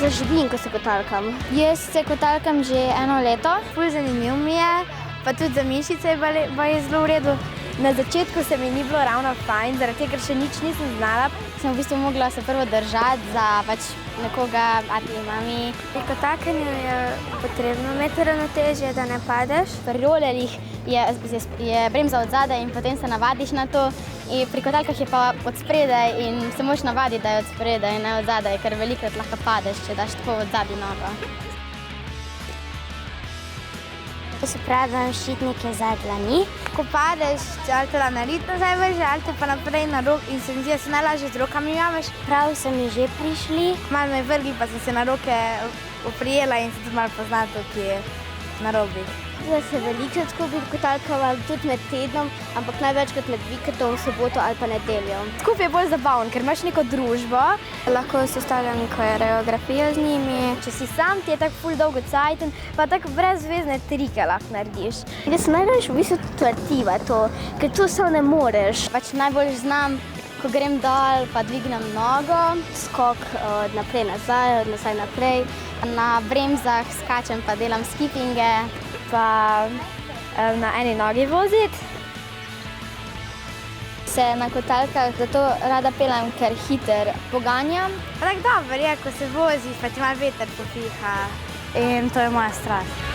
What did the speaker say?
zaživim, ko se kotalkam. Jaz se kotalkam že 1 leto. Ful zanimiv mi je, pa tudi za mišice je zelo v redu. Na začetku se mi ni bilo ravno fajn, zaradi tega, ker še nič nisem znala. Sem v bistvu mogla se prvo držati za nekoga, ati mami. Pri kotakanju je potrebno imeti ravnotežje, da ne padeš. Pri rolerjih je bremza od zadaj in potem se navadiš na to. In pri kotalkah je pa od spredaj in se moraš navaditi, da je od spredaj in ne od zadaj, ker velikokrat lahko padeš, če daš tako od zadaj nogo. To se pravi, da imaš ščitnike za dlani. Ko padeš, ali te na rit nazaj vrže, ali te pa naprej na rok in se mi zdi, da se najlažje z rokami jamaš. Prav so mi že prišli. Malo me vrgli, pa sem se na roke oprijela in se tudi malo pozna to, ki je na robi. Da se velikokrat skupaj kotalkava, tudi med tednom, ampak največkrat med vikendom, soboto ali pa nedeljo. Skupaj je bolj zabavno, ker imaš neko družbo. Lahko sestavljam neko koreografijo z njimi. Če si sam, ti je tako ful dolgo cajten, pa tako brezvezne trike lahko narediš. Jaz sem najraje v bistvu tlativa to, ker to samo ne moreš. Najbolj znam, ko grem dol, pa dvignem nogo, skok od naprej nazaj, od nazaj naprej. Na bremzah skačem pa delam skipinge. Pa na eni nogi voziti. Se na kotalkah zato rada peljem, ker hiter poganjam. Pa tako dobro je, ko se voziš, pa ti malo veter popiha. In to je moja strast.